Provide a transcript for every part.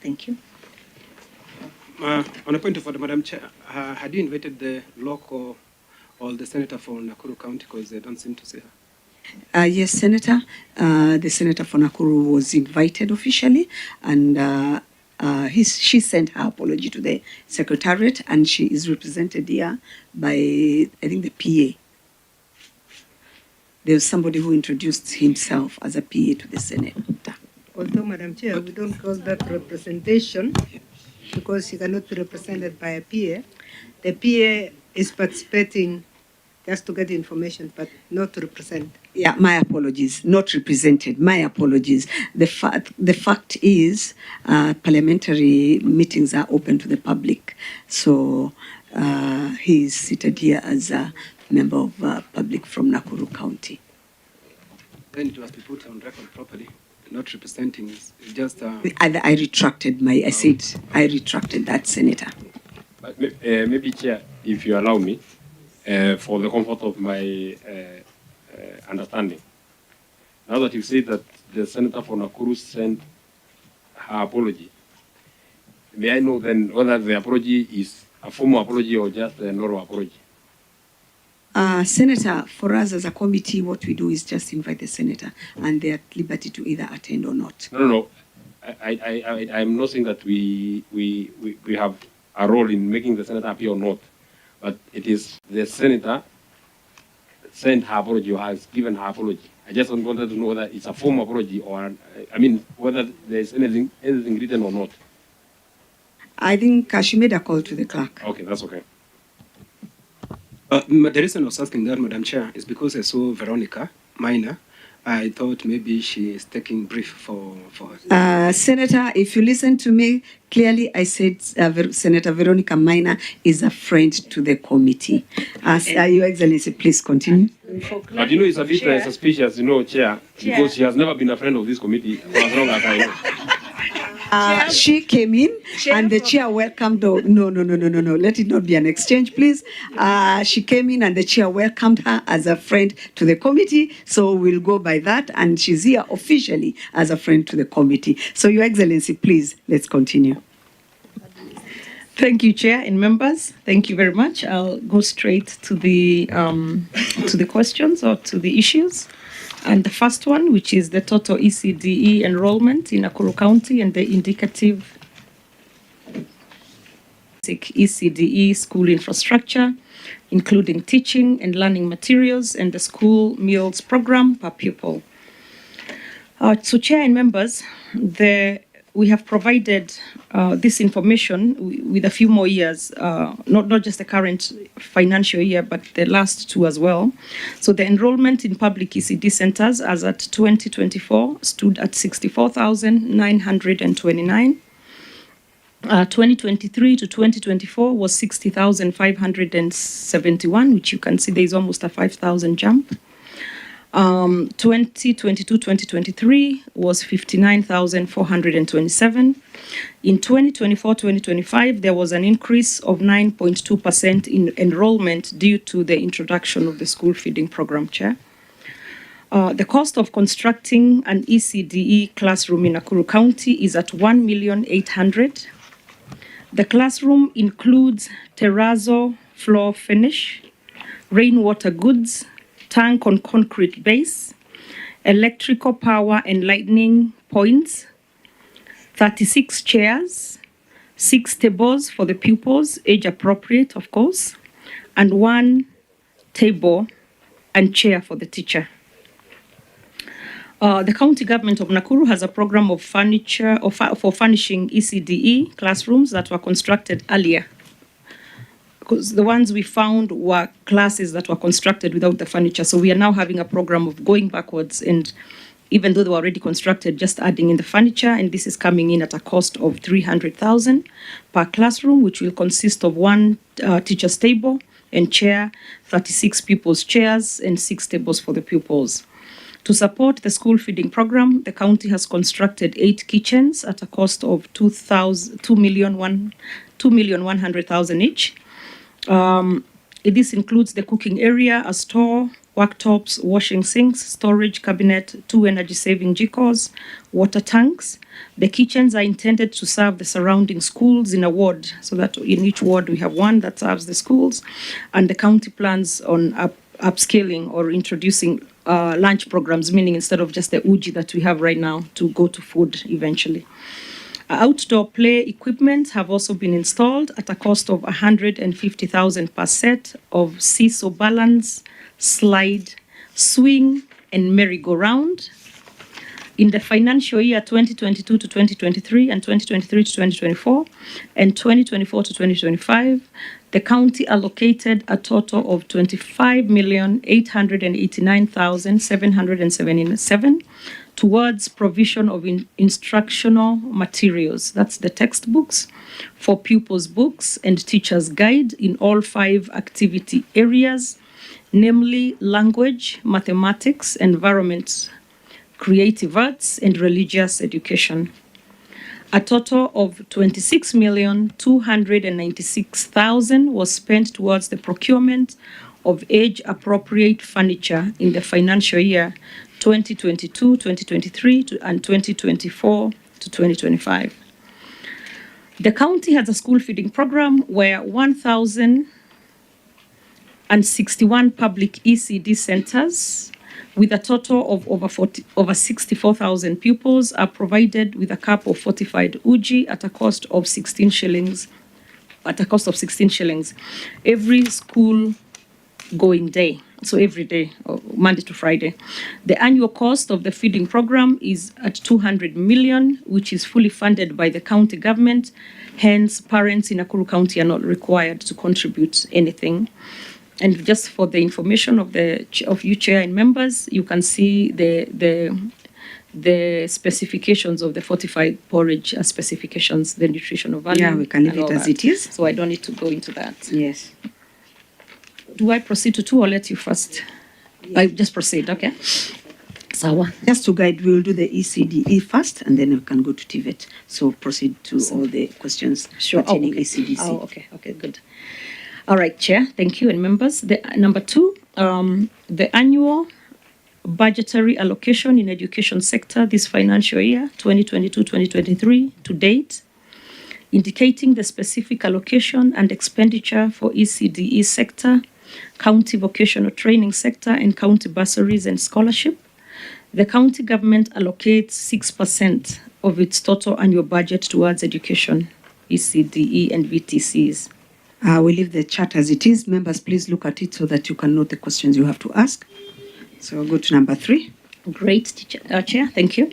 Thank you. On a point of order, Madam Chair, had you invited the local or the senator for Nakuru County, because they don't seem to see her? Yes, Senator. The senator for Nakuru was invited officially, and she sent her apology to the secretariat, and she is represented here by, I think, the PA. There's somebody who introduced himself as a PA to the senator. Although, Madam Chair, we don't call that representation because she cannot be represented by a PA. The PA is participating just to get information, but not to represent. Yeah, my apologies. Not represented. My apologies. The fact is, parliamentary meetings are open to the public. So he is seated here as a member of public from Nakuru County. Then it must be put on record properly. Not representing is just. I retracted my. I said I retracted that, Senator. But, maybe, Chair, if you allow me, for the comfort of my understanding. Now that you say that the senator for Nakuru sent her apology, may I know then whether the apology is a formal apology or just a normal apology? Senator, for us as a committee, what we do is just invite the senator, and they're at liberty to either attend or not. No. I'm not saying that we have a role in making the senator appear or not, but it is the senator sent her apology or has given her apology. I just wanted to know whether it's a formal apology or, whether there's anything written or not. I think she made a call to the clerk. Okay, that's okay. The reason I was asking that, Madam Chair, is because I saw Veronica Minor. I thought maybe she is taking brief for her. Senator, if you listen to me clearly, I said Senator Veronica Minor is a friend to the committee. Your Excellency, please continue. But it's a bit suspicious, Chair, because she has never been a friend of this committee for as long as I know. She came in and the chair welcomed her. No. Let it not be an exchange, please. She came in and the chair welcomed her as a friend to the committee. So we'll go by that. And she's here officially as a friend to the committee. So, Your Excellency, please, let's continue. Thank you, Chair and members. Thank you very much. I'll go straight to the questions or to the issues. And the first one, which is the total ECDE enrollment in Nakuru County and the indicative ECDE school infrastructure, including teaching and learning materials and the school meals program per pupil. So, Chair and members, we have provided this information with a few more years, not just the current financial year, but the last two as well. So the enrollment in public ECD centers as at 2024 stood at 64,929. 2023 to 2024 was 60,571, which you can see there is almost a 5,000 jump. 2022-2023 was 59,427. In 2024-2025, there was an increase of 9.2% in enrollment due to the introduction of the school feeding program, Chair. The cost of constructing an ECDE classroom in Nakuru County is at $1,800,000. The classroom includes terrazzo floor finish, rainwater goods, tank on concrete base, electrical power and lighting points, 36 chairs, 6 tables for the pupils, age appropriate, of course, and 1 table and chair for the teacher. The county government of Nakuru has a program of furniture for furnishing ECDE classrooms that were constructed earlier, because the ones we found were classes that were constructed without the furniture. So we are now having a program of going backwards, and even though they were already constructed, just adding in the furniture, and this is coming in at a cost of 300,000 per classroom, which will consist of 1 teacher's table and chair, 36 pupils' chairs, and 6 tables for the pupils. To support the school feeding program, the county has constructed 8 kitchens at a cost of 2,100,000 each. This includes the cooking area, a store, worktops, washing sinks, storage cabinet, 2 energy-saving jikos, water tanks. The kitchens are intended to serve the surrounding schools in a ward, so that in each ward we have one that serves the schools, and the county plans on upscaling or introducing lunch programs, meaning instead of just the uji that we have right now, to go to food eventually. Outdoor play equipment have also been installed at a cost of 150,000 per set of seesaw balance, slide, swing, and merry-go-round. In the financial year 2022 to 2023 and 2023 to 2024 and 2024 to 2025, the county allocated a total of 25,889,777 towards provision of instructional materials, that's the textbooks, for pupils' books and teachers' guide in all 5 activity areas, namely language, mathematics, environment, creative arts, and religious education. A total of 26,296,000 was spent towards the procurement of age-appropriate furniture in the financial year 2022, 2023, and 2024 to 2025. The county has a school feeding program where 1,061 public ECD centers with a total of over 64,000 pupils are provided with a cup of fortified uji at a cost of 16 shillings, every school going day. So every day, Monday to Friday. The annual cost of the feeding program is at 200 million, which is fully funded by the county government. Hence, parents in Nakuru County are not required to contribute anything. And just for the information of you chair and members, you can see the specifications of the fortified porridge specifications, the nutritional value. Yeah, we can leave it as it is. So I don't need to go into that. Yes. Do I proceed to 2 or let you first? Yes. I just proceed, okay. Sawa. Just to guide, we will do the ECDE first, and then we can go to TVET. So proceed to all the questions pertaining ECDC. Oh, okay, good. All right, Chair, thank you, and members. Number 2, the annual budgetary allocation in education sector this financial year, 2022-2023 to date, indicating the specific allocation and expenditure for ECDE sector, county vocational training sector, and county bursaries and scholarship. The county government allocates 6% of its total annual budget towards education, ECDE and VTCs. We leave the chart as it is. Members, please look at it so that you can note the questions you have to ask. So we'll go to number 3. Great, Chair, thank you.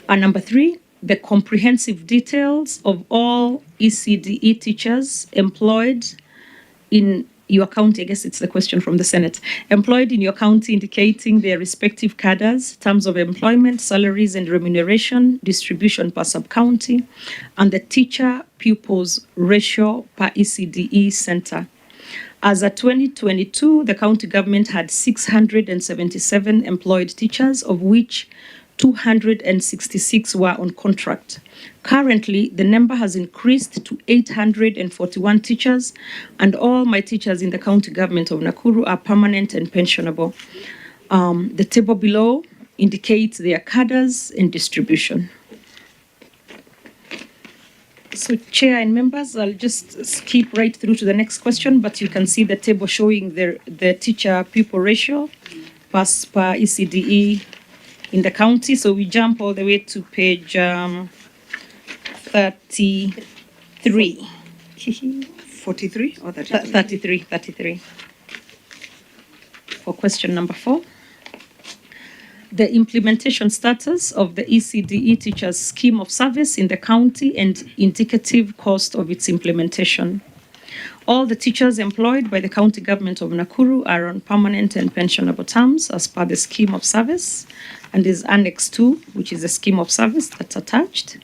Number 3, the comprehensive details of all ECDE teachers employed in your county, I guess it's the question from the Senate, employed in your county, indicating their respective cadres, terms of employment, salaries and remuneration, distribution per sub-county, and the teacher-pupils ratio per ECDE center. As of 2022, the county government had 677 employed teachers, of which 266 were on contract. Currently, the number has increased to 841 teachers, and all my teachers in the county government of Nakuru are permanent and pensionable. The table below indicates their cadres and distribution. So, Chair and members, I'll just skip right through to the next question, but you can see the table showing the teacher-pupil ratio per ECDE in the county. So we jump all the way to page 33. 43 or 33? 33. For question number 4. The implementation status of the ECDE teachers scheme of service in the county and indicative cost of its implementation. All the teachers employed by the county government of Nakuru are on permanent and pensionable terms as per the scheme of service, and is Annex 2, which is a scheme of service that's attached.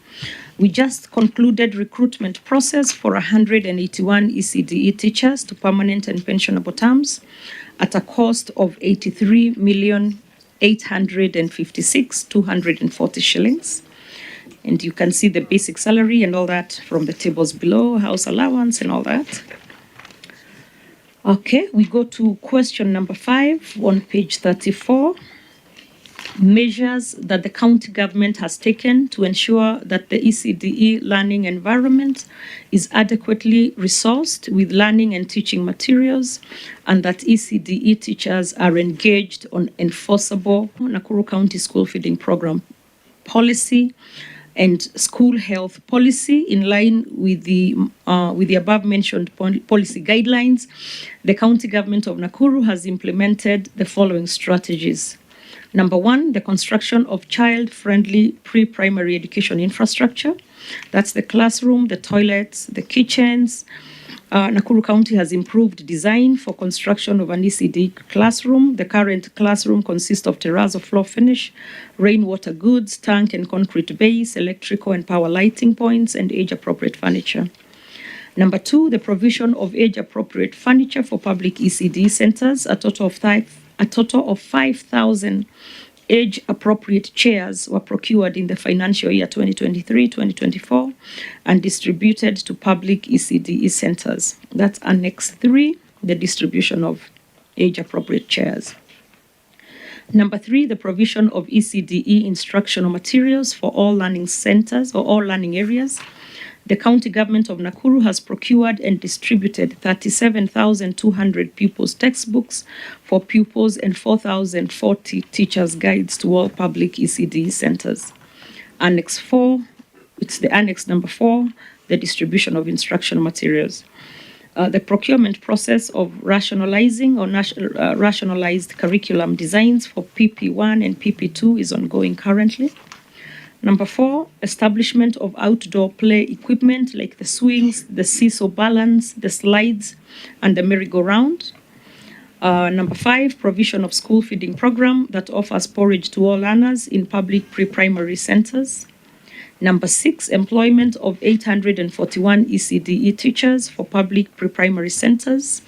We just concluded recruitment process for 181 ECDE teachers to permanent and pensionable terms at a cost of 83,856,240 shillings. And you can see the basic salary and all that from the tables below, house allowance and all that. Okay, we go to question number 5 on page 34. Measures that the county government has taken to ensure that the ECDE learning environment is adequately resourced with learning and teaching materials, and that ECDE teachers are engaged on enforceable Nakuru County School Feeding Program policy and school health policy in line with the above mentioned policy guidelines. The county government of Nakuru has implemented the following strategies. Number 1, the construction of child-friendly pre-primary education infrastructure. That's the classroom, the toilets, the kitchens. Nakuru County has improved design for construction of an ECD classroom. The current classroom consists of terrazzo floor finish, rainwater goods, tank and concrete base, electrical and power lighting points, and age-appropriate furniture. Number 2, the provision of age-appropriate furniture for public ECD centers, a total of 5,000 age-appropriate chairs were procured in the financial year 2023-2024 and distributed to public ECDE centers. That's Annex 3, the distribution of age-appropriate chairs. Number 3, the provision of ECDE instructional materials for all learning centers or all learning areas. The county government of Nakuru has procured and distributed 37,200 pupils' textbooks for pupils and 4,040 teachers' guides to all public ECD centers. Annex 4, it's the annex number 4, the distribution of instructional materials. The procurement process of rationalizing or rationalized curriculum designs for PP1 and PP2 is ongoing currently. Number 4, establishment of outdoor play equipment like the swings, the seesaw balance, the slides, and the merry-go-round. Number 5, provision of school feeding program that offers porridge to all learners in public pre-primary centers. Number 6, employment of 841 ECDE teachers for public pre-primary centers.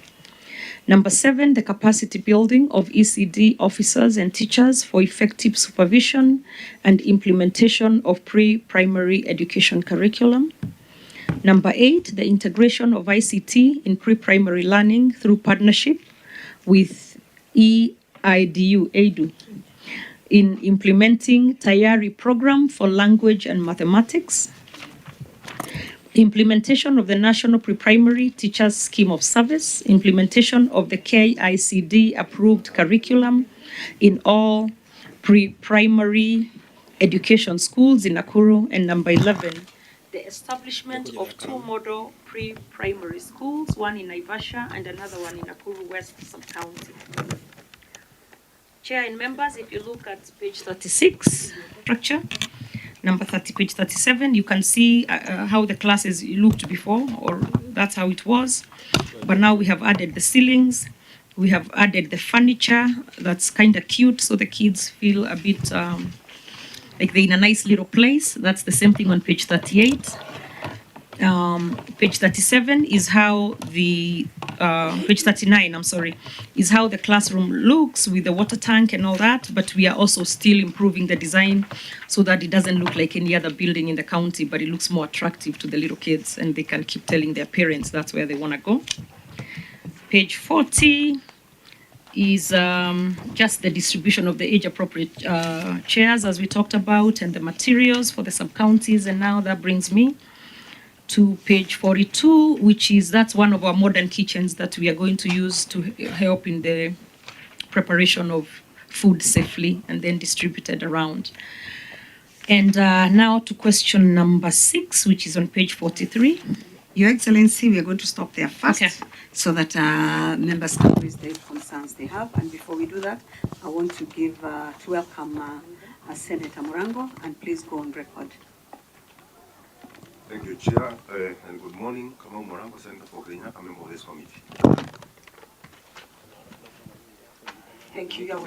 Number 7, the capacity building of ECD officers and teachers for effective supervision and implementation of pre-primary education curriculum. Number 8, the integration of ICT in pre-primary learning through partnership with EIDU in implementing Tayari program for language and mathematics. Implementation of the National Pre-Primary Teachers Scheme of Service, implementation of the KICD approved curriculum in all pre-primary education schools in Nakuru. And number 11, the establishment of 2 model pre-primary schools, one in Naivasha and another one in Nakuru West Sub-County. Chair and members, if you look at page 36, structure, page 37, you can see how the classes looked before, or that's how it was. But now we have added the ceilings, we have added the furniture that's kind of cute, so the kids feel a bit like they're in a nice little place. That's the same thing on page 38. Page 37 is how the, page 39, I'm sorry, is how the classroom looks with the water tank and all that, but we are also still improving the design so that it doesn't look like any other building in the county, but it looks more attractive to the little kids and they can keep telling their parents that's where they want to go. Page 40 is just the distribution of the age-appropriate chairs, as we talked about, and the materials for the sub-counties, and now that brings me to page 42, which is, that's one of our modern kitchens that we are going to use to help in the preparation of food safely and then distributed around. And now to question number 6, which is on page 43. Your Excellency, we are going to stop there first, Okay, so that members can raise the concerns they have. And before we do that, I want to welcome Senator Murango, and please go on record. Thank you, Chair, and good morning. Kamau Morango, Senator for Kenya, a member of this committee. Thank you, Your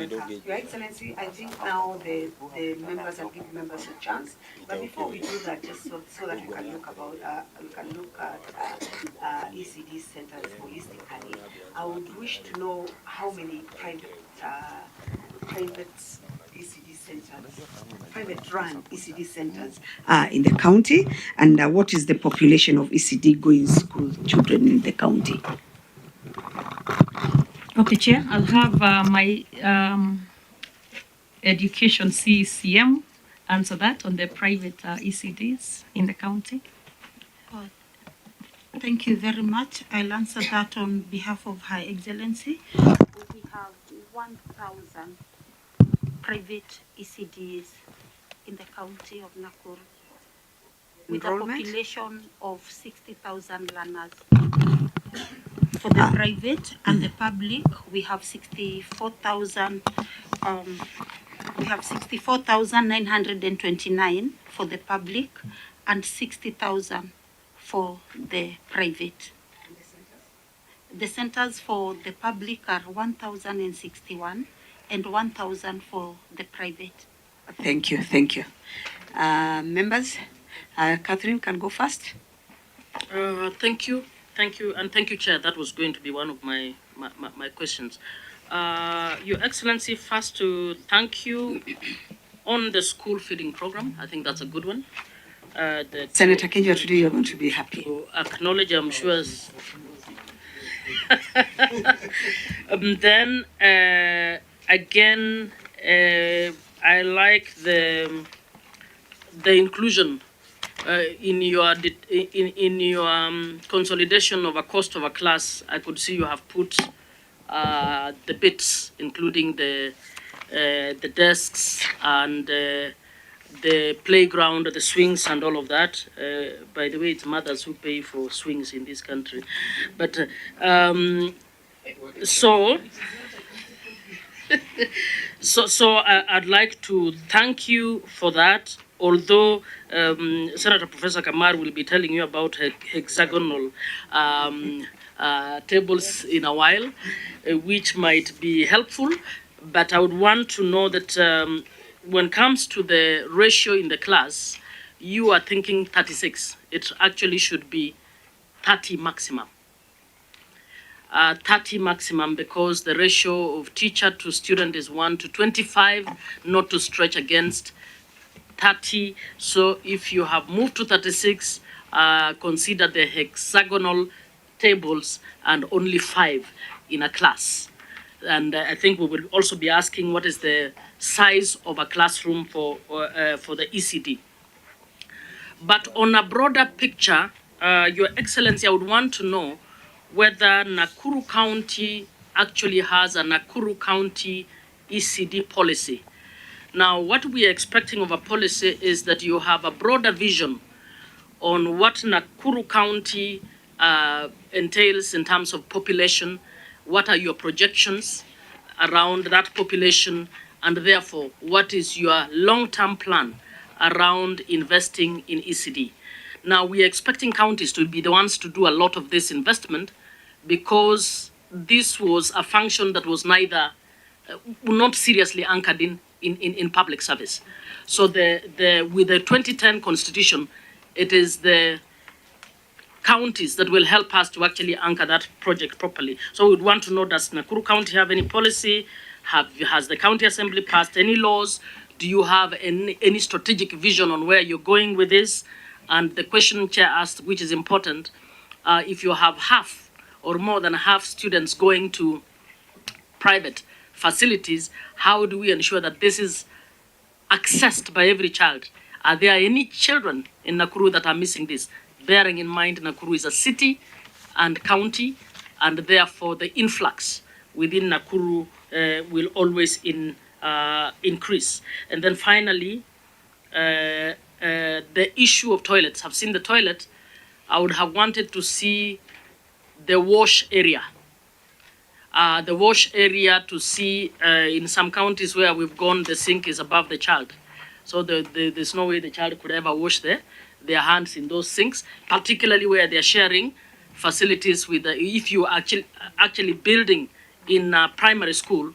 Excellency. I think now the members, I'll give members a chance. But before we do that, just so that we can look at ECD centers holistically, I would wish to know how many private ECD centers, private-run ECD centers in the county, and what is the population of ECD going school children in the county? Okay, Chair, I'll have my education CECM answer that on the private ECDs in the county. Thank you very much. I'll answer that on behalf of Her Excellency. We have 1,000 private ECDs in the county of Nakuru with a population of 60,000 learners. For the private and the public, we have 64,929 for the public and 60,000 for the private. The centers for the public are 1,061 and 1,000 for the private. Thank you, thank you. Members, Catherine can go first. Thank you, and thank you, Chair. That was going to be one of my questions. Your Excellency, first to thank you on the school feeding program. I think that's a good one. Senator Kenja, today you're going to be happy. To acknowledge, I'm sure. Then again, I like the inclusion in your consolidation of a cost of a class. I could see you have put the bits, including the desks and the playground, the swings, and all of that. By the way, it's mothers who pay for swings in this country. But so I'd like to thank you for that. Although Senator Professor Kamar will be telling you about hexagonal tables in a while, which might be helpful. But I would want to know that when it comes to the ratio in the class, you are thinking 36. It actually should be 30 maximum. 30 maximum, because the ratio of teacher to student is 1 to 25, not to stretch against 30. So if you have moved to 36, consider the hexagonal tables and only 5 in a class. And I think we will also be asking what is the size of a classroom for the ECD. But on a broader picture, Your Excellency, I would want to know whether Nakuru County actually has a Nakuru County ECD policy. Now, what we are expecting of a policy is that you have a broader vision on what Nakuru County entails in terms of population, what are your projections around that population, and therefore, what is your long-term plan around investing in ECD. Now, we are expecting counties to be the ones to do a lot of this investment because this was a function that was neither, not seriously anchored in public service. So with the 2010 constitution, it is the counties that will help us to actually anchor that project properly. So we'd want to know, does Nakuru County have any policy? Has the county assembly passed any laws? Do you have any strategic vision on where you're going with this? And the question Chair asked, which is important, if you have half or more than half students going to private facilities, how do we ensure that this is accessed by every child? Are there any children in Nakuru that are missing this? Bearing in mind Nakuru is a city and county, and therefore the influx within Nakuru will always increase. And then finally, the issue of toilets. I've seen the toilet. I would have wanted to see the wash area. The wash area, to see in some counties where we've gone, the sink is above the child. So there's no way the child could ever wash their hands in those sinks, particularly where they're sharing facilities with if you are actually building in a primary school,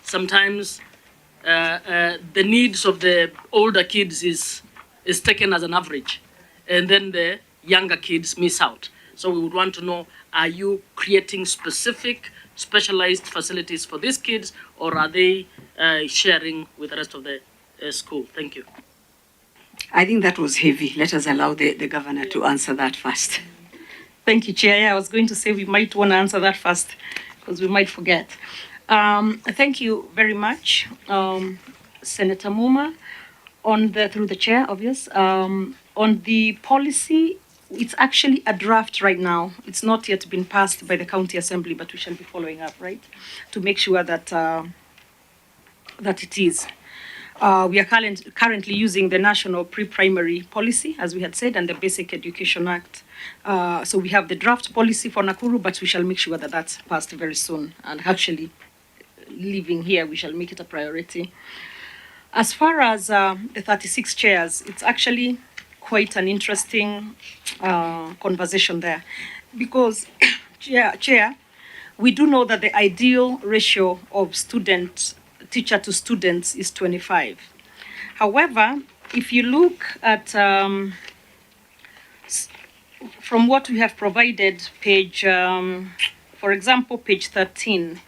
sometimes the needs of the older kids is taken as an average, and then the younger kids miss out. So we would want to know, are you creating specialized facilities for these kids, or are they sharing with the rest of the school? Thank you. I think that was heavy. Let us allow the governor to answer that first. Thank you, Chair. I was going to say we might want to answer that first. because we might forget. Thank you very much, Senator Muma, through the chair, obvious. On the policy, it's actually a draft right now. It's not yet been passed by the county assembly, but we shall be following up, right, to make sure that that it is. We are currently using the National Pre-Primary Policy, as we had said, and the Basic Education Act. So we have the draft policy for Nakuru, but we shall make sure that that's passed very soon. And actually, living here, we shall make it a priority. As far as the 36 chairs, it's actually quite an interesting conversation there. Because, Chair, we do know that the ideal ratio of teacher to students is 25. However, if you look at, from what we have provided, for example, page 13,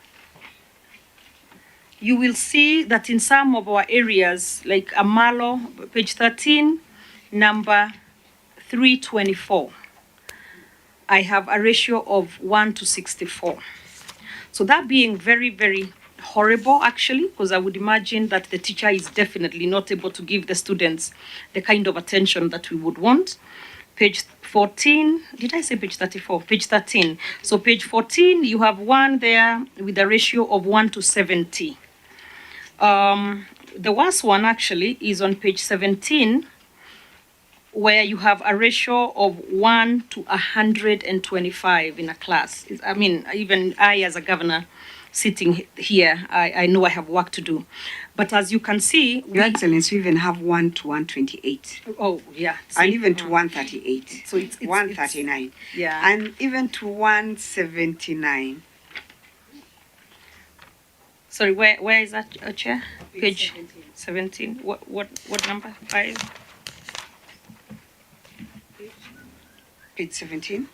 you will see that in some of our areas, like Amalo, page 13, number 324, I have a ratio of 1 to 64. So that being very, very horrible, actually, because I would imagine that the teacher is definitely not able to give the students the kind of attention that we would want. Page 14, did I say page 34? Page 13. So page 14, you have one there with a ratio of 1 to 70. The worst one actually is on page 17, where you have a ratio of 1 to 125 in a class. I mean, even I as a governor sitting here, I know I have work to do. But as you can see... Your Excellency, we even have 1 to 128. Oh, yeah. See? And even to 138. So it's 139. Yeah. And even to 179. Sorry, where is that, Chair? Page 17. What number? 5? Page 17.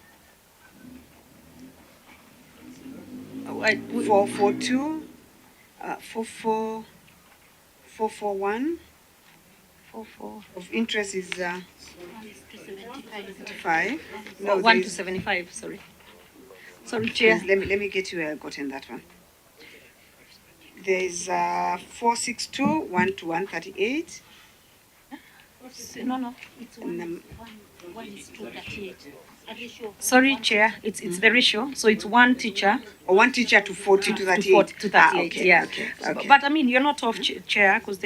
442, 441. 44 of interest is 75. No, 1 to 75. Sorry. Sorry, Chair. Let me get you where I got in that one. There's 462, 1 to 138. No. It's one is 238. Sorry, Chair. It's the ratio. So it's one teacher. Or one teacher to 40 to 38. To 38, okay, yeah. Okay. But I mean, you're not off, Chair, because